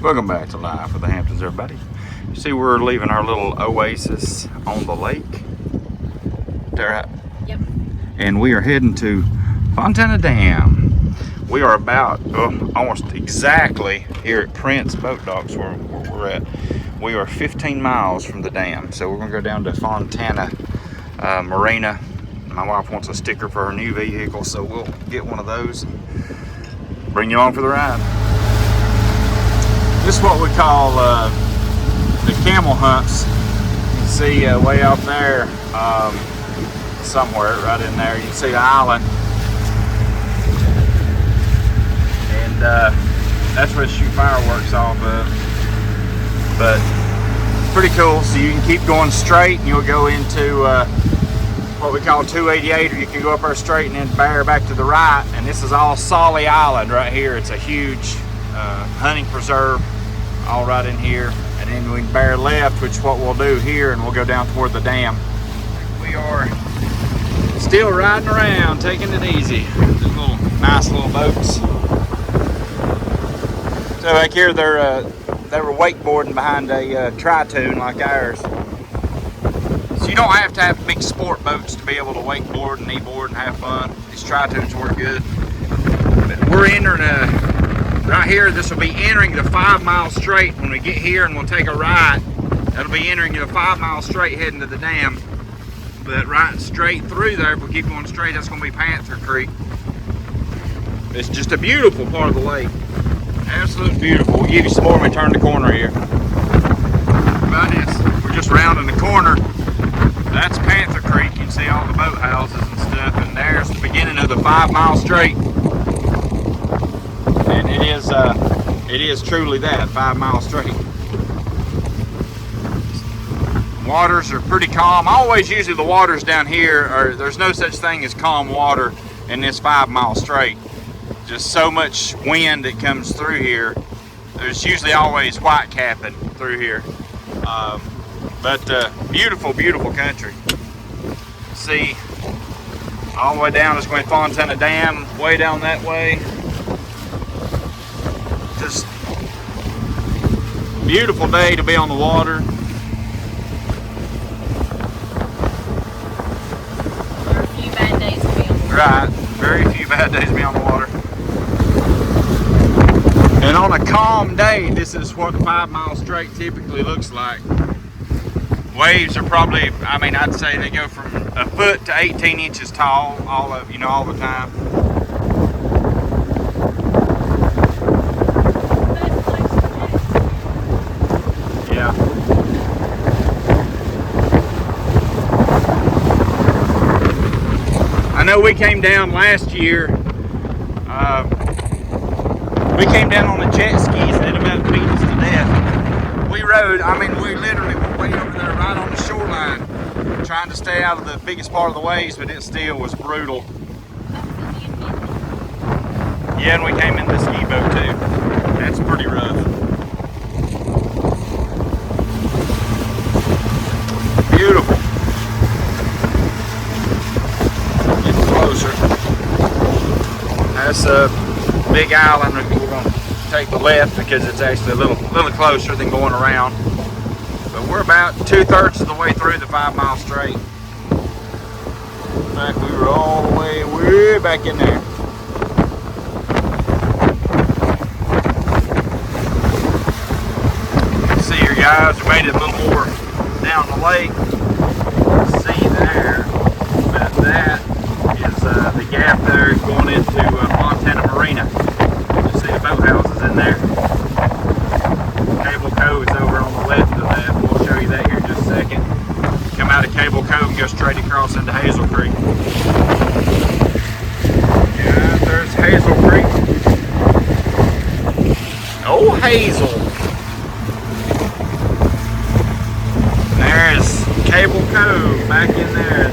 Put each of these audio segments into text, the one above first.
Welcome back to Live for the Hamptons, everybody. You see, we're leaving our little oasis on the lake. There, right? Yep. And we are heading to Fontana Dam. We are about almost exactly here at Prince Boat Docks where we're at. We are 15 miles from the dam, so we're gonna go down to Fontana Marina. My wife wants a sticker for her new vehicle, so we'll get one of those and bring you along for the ride. This is what we call the camel humps. You can see way out there, somewhere right in there, you can see the island. And that's where they shoot fireworks off of. But pretty cool, so you can keep going straight and you'll go into what we call 288, or you can go up there straight and then bear back to the right. And this is all Solly Island right here. It's a huge hunting preserve all right in here. And then we can bear left, which is what we'll do here, and we'll go down toward the dam. We are still riding around, taking it easy. These little nice little boats. So back here they were wakeboarding behind a tri-tune like ours. So you don't have to have big sport boats to be able to wakeboard and kneeboard and have fun. These tri-tunes work good. But we're entering right here. This will be entering the 5 mile straight when we get here, and we'll take a right. That'll be entering the 5 mile straight heading to the dam. But right straight through there, if we keep going straight, that's going to be Panther Creek. It's just a beautiful part of the lake. Absolutely beautiful. We'll give you some more when we turn the corner here. About this, we're just rounding the corner. That's Panther Creek. You can see all the boathouses and stuff, and there's the beginning of the 5 mile straight. And it is truly that 5 mile straight. Waters are pretty calm. Usually the waters down here there's no such thing as calm water in this 5 mile straight. Just so much wind that comes through here. There's usually always white capping through here. But beautiful, beautiful country. See, all the way down is going to Fontana Dam, way down that way. Just beautiful day to be on the water. Very few bad days to be on the water. Right, very few bad days to be on the water. And on a calm day, this is what the 5 mile straight typically looks like. Waves are probably, I'd say they go from a foot to 18 inches tall, all the time. Yeah. I know we came down last year. We came down on the jet skis and it about beat us to death. We rode, we literally were way over there right on the shoreline trying to stay out of the biggest part of the waves, but it still was brutal. Yeah, and we came in the ski boat too. That's pretty rough. Beautiful. Getting closer. That's a big island. We're going to take the left because it's actually a little closer than going around. But we're about 2/3 of the way through the 5 mile straight. In fact, we were all the way back in there. See here, guys, we made it a little more down the lake. See there, about that is the gap there going into Fontana Marina. You see the boathouses in there. Cable Cove is over on the left of that. We'll show you that here in just a second. Come out of Cable Cove and go straight across into Hazel Creek. Yeah, there's Hazel Creek. Oh, Hazel. There's Cable Cove back in there.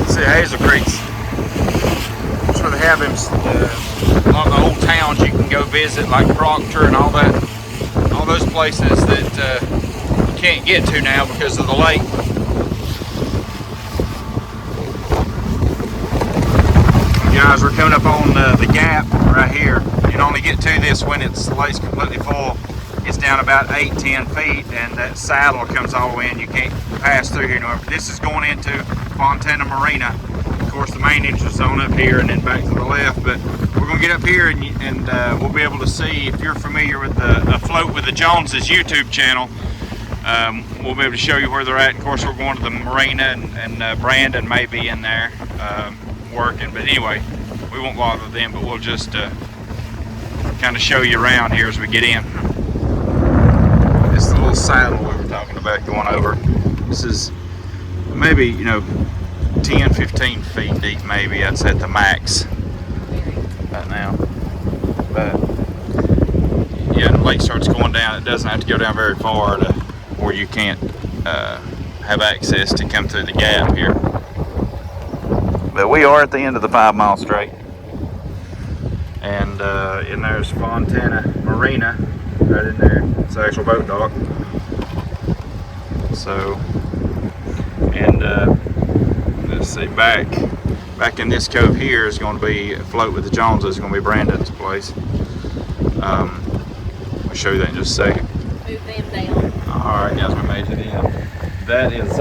See, Hazel Creek's, that's where they have them, a lot of the old towns you can go visit, like Proctor and all that, all those places that you can't get to now because of the lake. Guys, we're coming up on the gap right here. You can only get to this when the lake's completely full. It's down about 8-10 feet, and that saddle comes all the way in. You can't pass through here anymore. This is going into Fontana Marina. Of course, the main entrance zone up here and then back to the left, but we're going to get up here and we'll be able to see, if you're familiar with the Float with the Joneses YouTube channel, we'll be able to show you where they're at. Of course, we're going to the marina, and Brandon may be in there working, but anyway, we won't bother them, but we'll just kind of show you around here as we get in. This is the little saddle we were talking about going over. This is maybe, 10, 15 feet deep, maybe. That's at the max right now. But yeah, the lake starts going down. It doesn't have to go down very far to where you can't have access to come through the gap here. But we are at the end of the 5 Mile Strait. And there's Fontana Marina right in there. It's the actual boat dock. So, and let's see, back in this cove here is going to be Float with the Joneses. It's going to be Brandon's place. I'll show you that in just a second. Move them down. Alright guys, we made it in. That is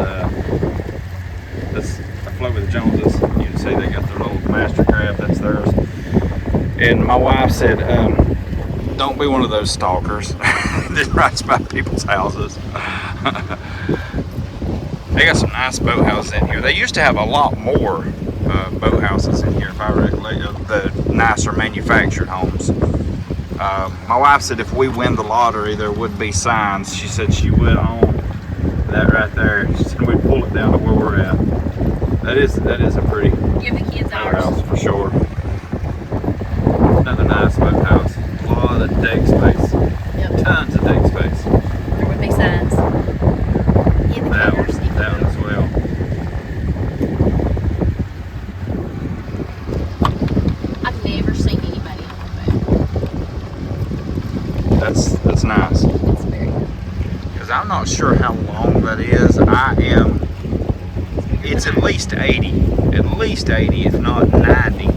that's a Float with the Joneses. You can see they got their little master crab, that's theirs. And my wife said, don't be one of those stalkers that rides by people's houses. They got some nice boathouses in here. They used to have a lot more boathouses in here, if I recollect, the nicer manufactured homes. My wife said if we win the lottery, there would be signs. She said she would own that right there. She said we'd pull it down to where we're at. That is a pretty Give the kids ours. boathouse for sure. Another nice boathouse. A lot of deck space. Yep. Tons of deck space. There would be signs. That one as well. I've never seen anybody on the boat. That's nice. It's very good. Because I'm not sure how long that is. It's at least 80. At least 80, if not 90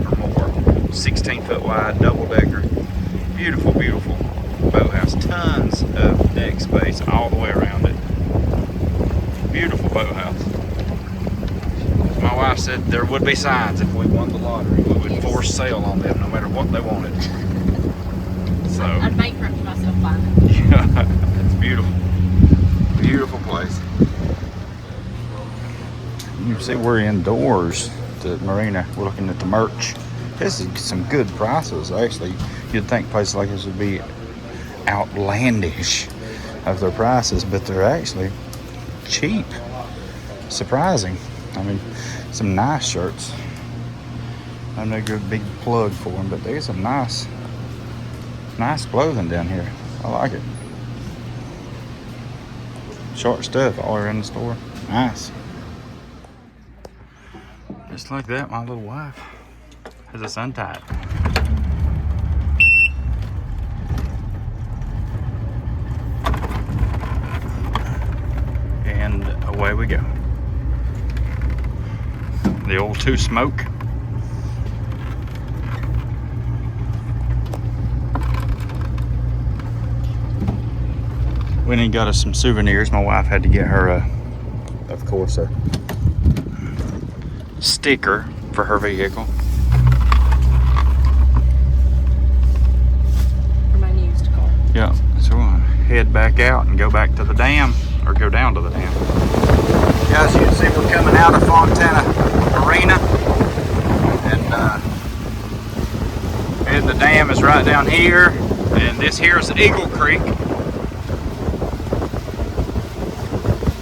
or more. 16 foot wide, double decker. Beautiful, beautiful boathouse. Tons of deck space all the way around it. Beautiful boathouse. My wife said there would be signs if we won the lottery. We would force sale on them no matter what they wanted. So I'd bankrupt myself buying it. yeah, it's beautiful. Beautiful place. You can see we're indoors at the marina. We're looking at the merch. This is some good prices, actually. You'd think places like this would be outlandish of their prices, but they're actually cheap. Surprising. I mean, some nice shirts. I'm not a good big plug for them, but there's some nice clothing down here. I like it. Short stuff all around the store. Nice. Just like that, my little wife has us untied. And away we go. The old two smoke. We got us some souvenirs. My wife had to get her, of course, a sticker for her vehicle. For my used car. Yeah, so we're gonna head back out and go back to the dam, or go down to the dam. Guys, you can see we're coming out of Fontana Marina, and the dam is right down here, and this here is Eagle Creek.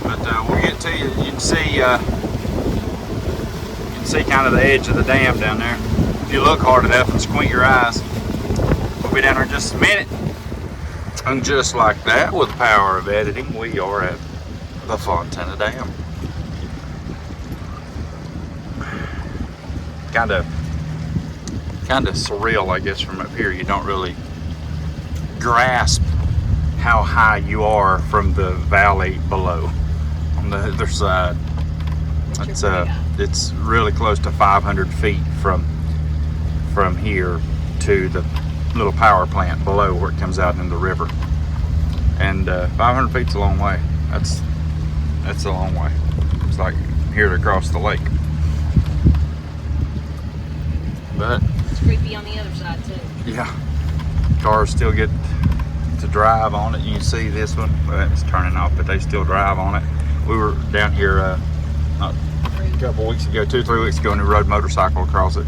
But we'll get to you. You can see kind of the edge of the dam down there. If you look hard enough and squint your eyes, we'll be down there in just a minute. And just like that, with the power of editing, we are at the Fontana Dam. Kind of surreal, I guess, from up here. You don't really grasp how high you are from the valley below on the other side. It's really close to 500 feet from from here to the little power plant below where it comes out in the river. And 500 feet's a long way. That's a long way. It's like here to across the lake. But It's creepy on the other side too. yeah, cars still get to drive on it. You can see this one, well, it's turning off, but they still drive on it. We were down here a couple weeks ago, 2-3 weeks ago, and we rode motorcycle across it.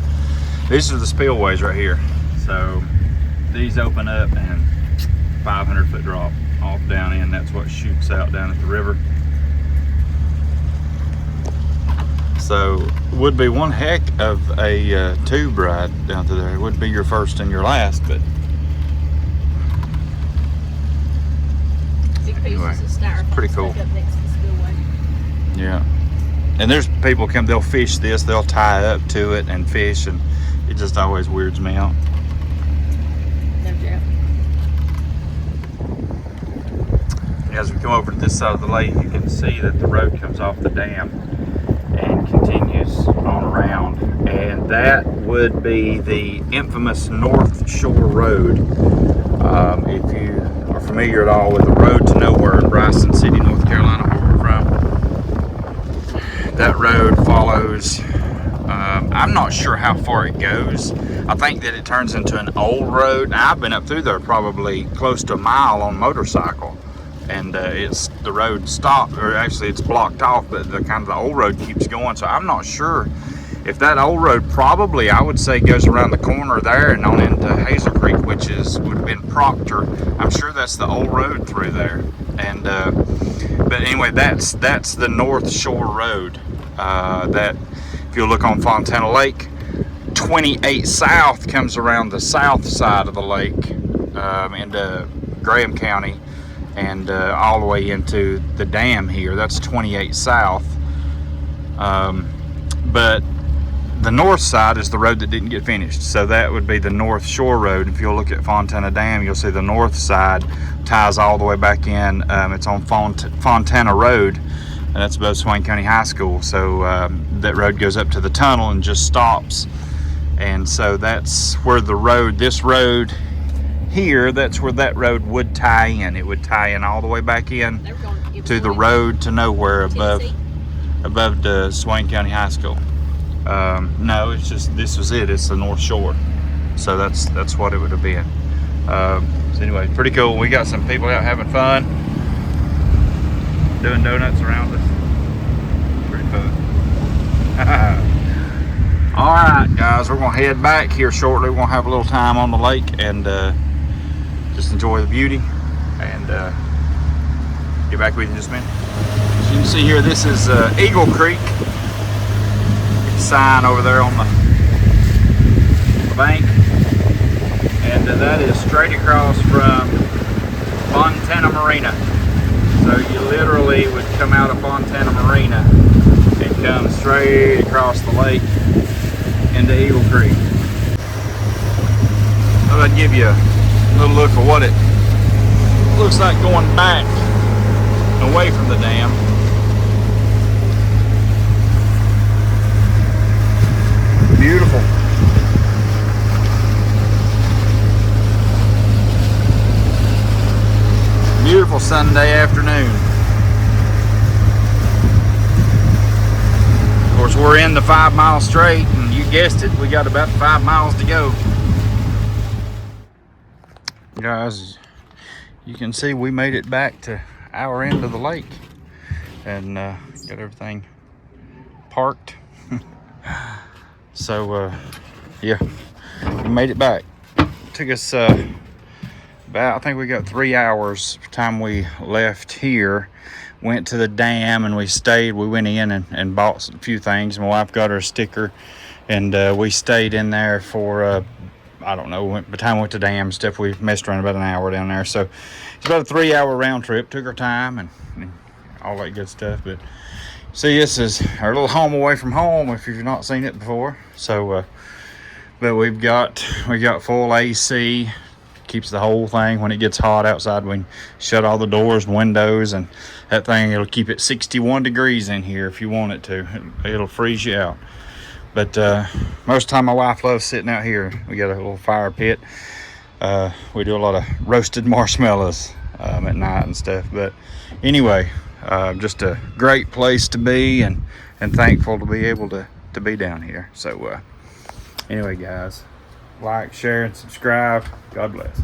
These are the spillways right here. So these open up and 500-foot drop off down in. That's what shoots out down at the river. So would be one heck of a tube ride down to there. It wouldn't be your first and your last, but anyway, it's pretty cool. Up next to the spillway. Yeah, and there's people come, they'll fish this, they'll tie up to it and fish, and it just always weirds me out. No joke. As we come over to this side of the lake, you can see that the road comes off the dam and continues on around, and that would be the infamous North Shore Road. If you are familiar at all with the road to nowhere in Bryson City, North Carolina, where we're from, that road follows, I'm not sure how far it goes. I think that it turns into an old road. Now, I've been up through there probably close to a mile on motorcycle, and the road stopped, or actually it's blocked off, but the old road keeps going. So I'm not sure if that old road, probably I would say goes around the corner there and on into Hazel Creek, which would have been Proctor. I'm sure that's the old road through there. And but anyway, that's the North Shore Road. That if you look on Fontana Lake, 28 South comes around the south side of the lake into Graham County, and all the way into the dam here. That's 28 South. But the north side is the road that didn't get finished, so that would be the North Shore Road. If you'll look at Fontana Dam, you'll see the north side ties all the way back in. It's on Fontana Road, and that's above Swain County High School. So that road goes up to the tunnel and just stops. And so that's where the road, this road here, that's where that road would tie in. It would tie in all the way back in to the road to nowhere above the Swain County High School. No, it's just, this was it. It's the North Shore. So that's what it would have been. So anyway, pretty cool. We got some people out having fun, doing donuts around us. Pretty fun. All right, guys, we're gonna head back here shortly. We're gonna have a little time on the lake and just enjoy the beauty, and get back with you in just a minute. As you can see here, this is Eagle Creek. Sign over there on the bank, and that is straight across from Fontana Marina. So you literally would come out of Fontana Marina and come straight across the lake into Eagle Creek. Thought I'd give you a little look at what it looks like going back away from the dam. Beautiful. Beautiful Sunday afternoon. Of course, we're in the 5 mile straight, and you guessed it, we got about 5 miles to go. Guys, you can see we made it back to our end of the lake, and got everything parked. So yeah, we made it back. Took us about, I think we got 3 hours time we left here. Went to the dam and we stayed. We went in and bought a few things. My wife got her a sticker, and we stayed in there for I don't know, by the time we went to dam stuff, we messed around about an hour down there. So it's about a 3 hour round trip. Took our time and all that good stuff. But see, this is our little home away from home if you've not seen it before. So but we got full AC, keeps the whole thing. When it gets hot outside, we can shut all the doors and windows, and that thing, it'll keep it 61 degrees in here if you want it to. It'll freeze you out. But most of the time my wife loves sitting out here. We got a little fire pit. We do a lot of roasted marshmallows at night and stuff. But anyway, just a great place to be, and thankful to be able to be down here. So anyway, guys, like, share, and subscribe. God bless.